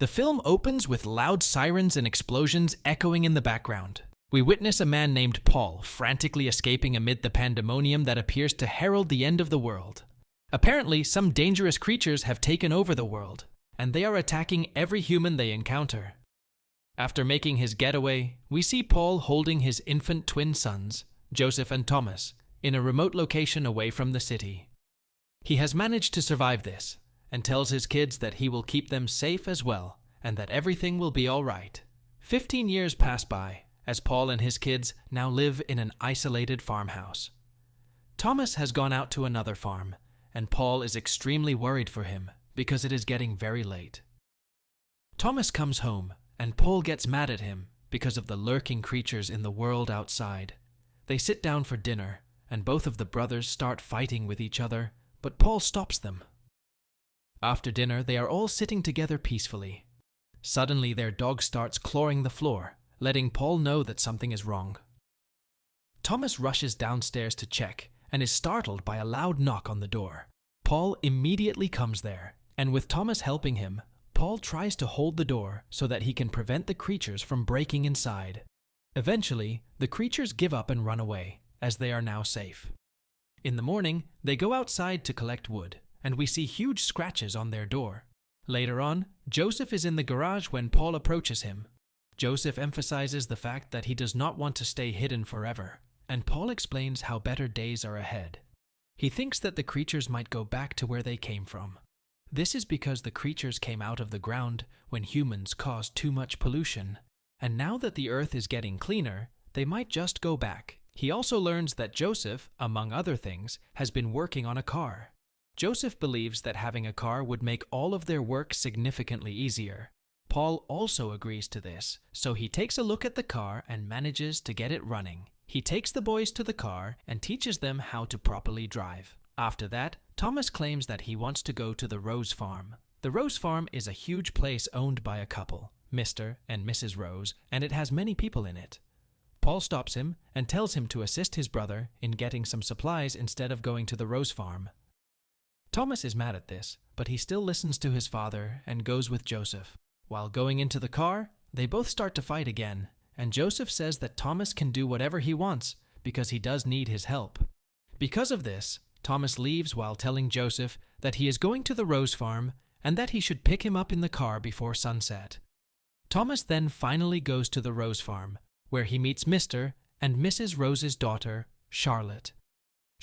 The film opens with loud sirens and explosions echoing in the background. We witness a man named Paul frantically escaping amid the pandemonium that appears to herald the end of the world. Apparently, some dangerous creatures have taken over the world, and they are attacking every human they encounter. After making his getaway, we see Paul holding his infant twin sons, Joseph and Thomas, in a remote location away from the city. He has managed to survive this, and tells his kids that he will keep them safe as well, and that everything will be all right. 15 years pass by, as Paul and his kids now live in an isolated farmhouse. Thomas has gone out to another farm, and Paul is extremely worried for him because it is getting very late. Thomas comes home, and Paul gets mad at him because of the lurking creatures in the world outside. They sit down for dinner, and both of the brothers start fighting with each other, but Paul stops them. After dinner, they are all sitting together peacefully. Suddenly, their dog starts clawing the floor, letting Paul know that something is wrong. Thomas rushes downstairs to check and is startled by a loud knock on the door. Paul immediately comes there, and with Thomas helping him, Paul tries to hold the door so that he can prevent the creatures from breaking inside. Eventually, the creatures give up and run away, as they are now safe. In the morning, they go outside to collect wood, and we see huge scratches on their door. Later on, Joseph is in the garage when Paul approaches him. Joseph emphasizes the fact that he does not want to stay hidden forever, and Paul explains how better days are ahead. He thinks that the creatures might go back to where they came from. This is because the creatures came out of the ground when humans caused too much pollution, and now that the earth is getting cleaner, they might just go back. He also learns that Joseph, among other things, has been working on a car. Joseph believes that having a car would make all of their work significantly easier. Paul also agrees to this, so he takes a look at the car and manages to get it running. He takes the boys to the car and teaches them how to properly drive. After that, Thomas claims that he wants to go to the Rose Farm. The Rose Farm is a huge place owned by a couple, Mr. and Mrs. Rose, and it has many people in it. Paul stops him and tells him to assist his brother in getting some supplies instead of going to the Rose Farm. Thomas is mad at this, but he still listens to his father and goes with Joseph. While going into the car, they both start to fight again, and Joseph says that Thomas can do whatever he wants because he does need his help. Because of this, Thomas leaves while telling Joseph that he is going to the Rose Farm and that he should pick him up in the car before sunset. Thomas then finally goes to the Rose Farm, where he meets Mr. and Mrs. Rose's daughter, Charlotte.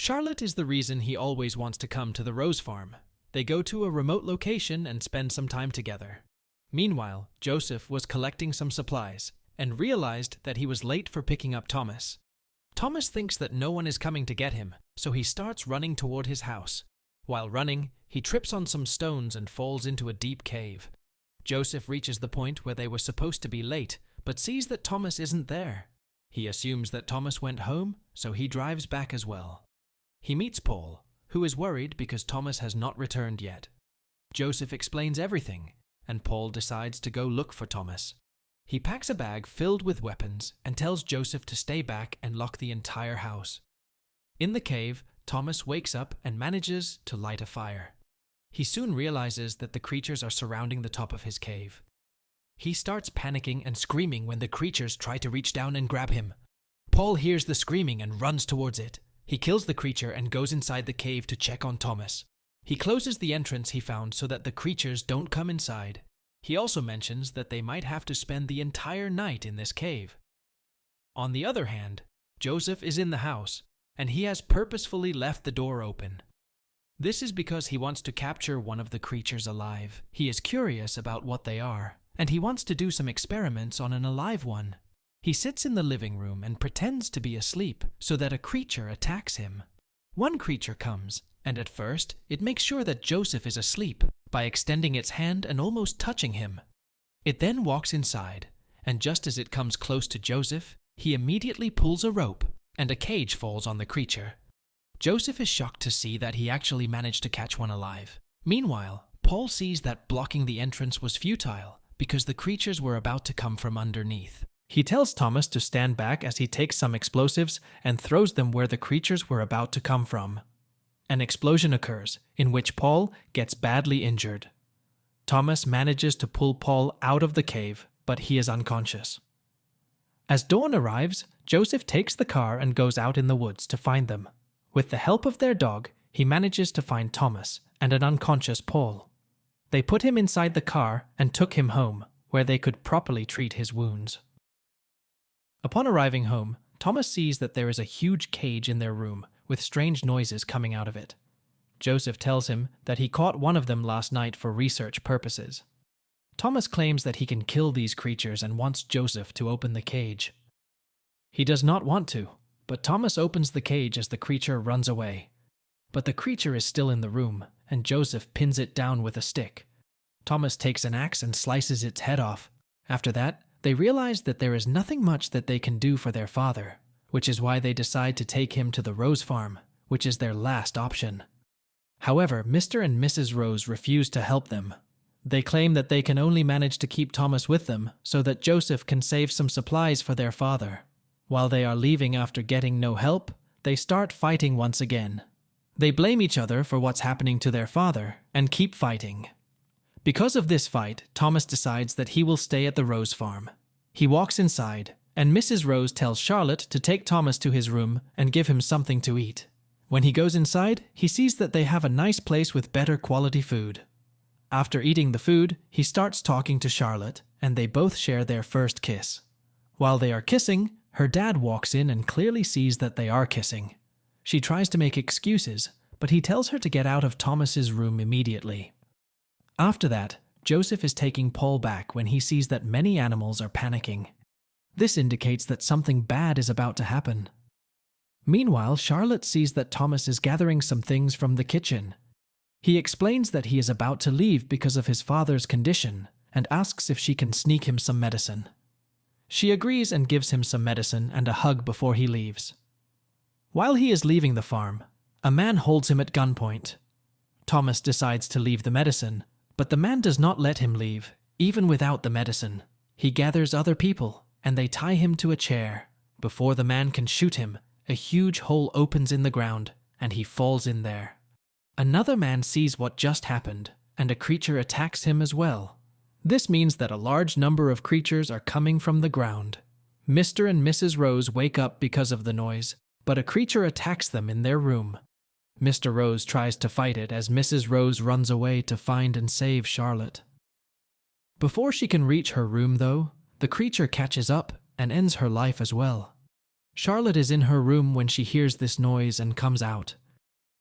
Charlotte is the reason he always wants to come to the Rose Farm. They go to a remote location and spend some time together. Meanwhile, Joseph was collecting some supplies and realized that he was late for picking up Thomas. Thomas thinks that no one is coming to get him, so he starts running toward his house. While running, he trips on some stones and falls into a deep cave. Joseph reaches the point where they were supposed to be late, but sees that Thomas isn't there. He assumes that Thomas went home, so he drives back as well. He meets Paul, who is worried because Thomas has not returned yet. Joseph explains everything, and Paul decides to go look for Thomas. He packs a bag filled with weapons and tells Joseph to stay back and lock the entire house. In the cave, Thomas wakes up and manages to light a fire. He soon realizes that the creatures are surrounding the top of his cave. He starts panicking and screaming when the creatures try to reach down and grab him. Paul hears the screaming and runs towards it. He kills the creature and goes inside the cave to check on Thomas. He closes the entrance he found so that the creatures don't come inside. He also mentions that they might have to spend the entire night in this cave. On the other hand, Joseph is in the house, and he has purposefully left the door open. This is because he wants to capture one of the creatures alive. He is curious about what they are, and he wants to do some experiments on an alive one. He sits in the living room and pretends to be asleep so that a creature attacks him. One creature comes, and at first, it makes sure that Joseph is asleep by extending its hand and almost touching him. It then walks inside, and just as it comes close to Joseph, he immediately pulls a rope, and a cage falls on the creature. Joseph is shocked to see that he actually managed to catch one alive. Meanwhile, Paul sees that blocking the entrance was futile because the creatures were about to come from underneath. He tells Thomas to stand back as he takes some explosives and throws them where the creatures were about to come from. An explosion occurs, in which Paul gets badly injured. Thomas manages to pull Paul out of the cave, but he is unconscious. As dawn arrives, Joseph takes the car and goes out in the woods to find them. With the help of their dog, he manages to find Thomas and an unconscious Paul. They put him inside the car and took him home, where they could properly treat his wounds. Upon arriving home, Thomas sees that there is a huge cage in their room with strange noises coming out of it. Joseph tells him that he caught one of them last night for research purposes. Thomas claims that he can kill these creatures and wants Joseph to open the cage. He does not want to, but Thomas opens the cage as the creature runs away. But the creature is still in the room, and Joseph pins it down with a stick. Thomas takes an axe and slices its head off. After that, they realize that there is nothing much that they can do for their father, which is why they decide to take him to the Rose farm, which is their last option. However, Mr. and Mrs. Rose refuse to help them. They claim that they can only manage to keep Thomas with them so that Joseph can save some supplies for their father. While they are leaving after getting no help, they start fighting once again. They blame each other for what's happening to their father and keep fighting. Because of this fight, Thomas decides that he will stay at the Rose farm. He walks inside, and Mrs. Rose tells Charlotte to take Thomas to his room and give him something to eat. When he goes inside, he sees that they have a nice place with better quality food. After eating the food, he starts talking to Charlotte, and they both share their first kiss. While they are kissing, her dad walks in and clearly sees that they are kissing. She tries to make excuses, but he tells her to get out of Thomas's room immediately. After that, Joseph is taking Paul back when he sees that many animals are panicking. This indicates that something bad is about to happen. Meanwhile, Charlotte sees that Thomas is gathering some things from the kitchen. He explains that he is about to leave because of his father's condition and asks if she can sneak him some medicine. She agrees and gives him some medicine and a hug before he leaves. While he is leaving the farm, a man holds him at gunpoint. Thomas decides to leave the medicine, but the man does not let him leave, even without the medicine. He gathers other people, and they tie him to a chair. Before the man can shoot him, a huge hole opens in the ground, and he falls in there. Another man sees what just happened, and a creature attacks him as well. This means that a large number of creatures are coming from the ground. Mr. and Mrs. Rose wake up because of the noise, but a creature attacks them in their room. Mr. Rose tries to fight it as Mrs. Rose runs away to find and save Charlotte. Before she can reach her room, though, the creature catches up and ends her life as well. Charlotte is in her room when she hears this noise and comes out.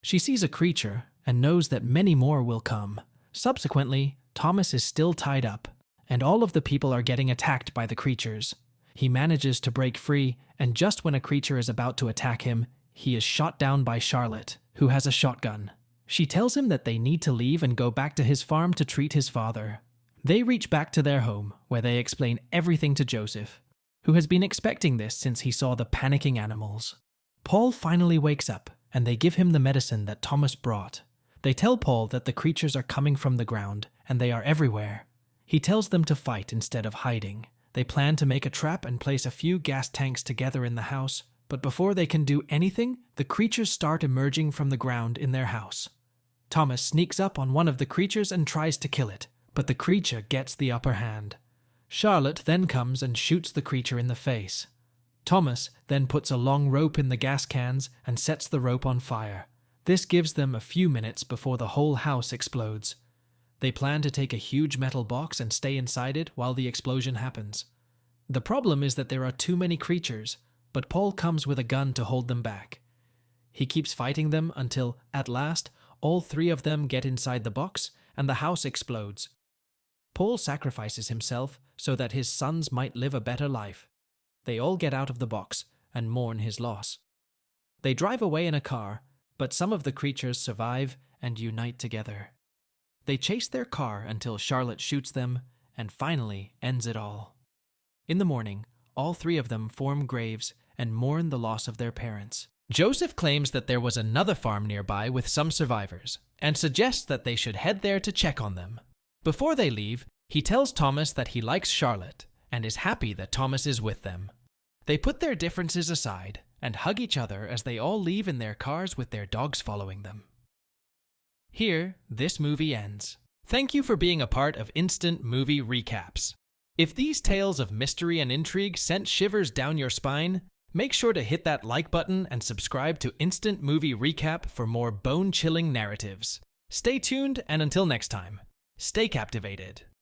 She sees a creature and knows that many more will come. Subsequently, Thomas is still tied up, and all of the people are getting attacked by the creatures. He manages to break free, and just when a creature is about to attack him, he is shot down by Charlotte, who has a shotgun. She tells him that they need to leave and go back to his farm to treat his father. They reach back to their home, where they explain everything to Joseph, who has been expecting this since he saw the panicking animals. Paul finally wakes up, and they give him the medicine that Thomas brought. They tell Paul that the creatures are coming from the ground, and they are everywhere. He tells them to fight instead of hiding. They plan to make a trap and place a few gas tanks together in the house, but before they can do anything, the creatures start emerging from the ground in their house. Thomas sneaks up on one of the creatures and tries to kill it, but the creature gets the upper hand. Charlotte then comes and shoots the creature in the face. Thomas then puts a long rope in the gas cans and sets the rope on fire. This gives them a few minutes before the whole house explodes. They plan to take a huge metal box and stay inside it while the explosion happens. The problem is that there are too many creatures, but Paul comes with a gun to hold them back. He keeps fighting them until, at last, all three of them get inside the box and the house explodes. Paul sacrifices himself so that his sons might live a better life. They all get out of the box and mourn his loss. They drive away in a car, but some of the creatures survive and unite together. They chase their car until Charlotte shoots them and finally ends it all. In the morning, all three of them form graves and mourn the loss of their parents. Joseph claims that there was another farm nearby with some survivors and suggests that they should head there to check on them. Before they leave, he tells Thomas that he likes Charlotte and is happy that Thomas is with them. They put their differences aside and hug each other as they all leave in their cars with their dogs following them. Here, this movie ends. Thank you for being a part of Instant Movie Recaps. If these tales of mystery and intrigue sent shivers down your spine, make sure to hit that like button and subscribe to Instant Movie Recap for more bone-chilling narratives. Stay tuned, and until next time, stay captivated.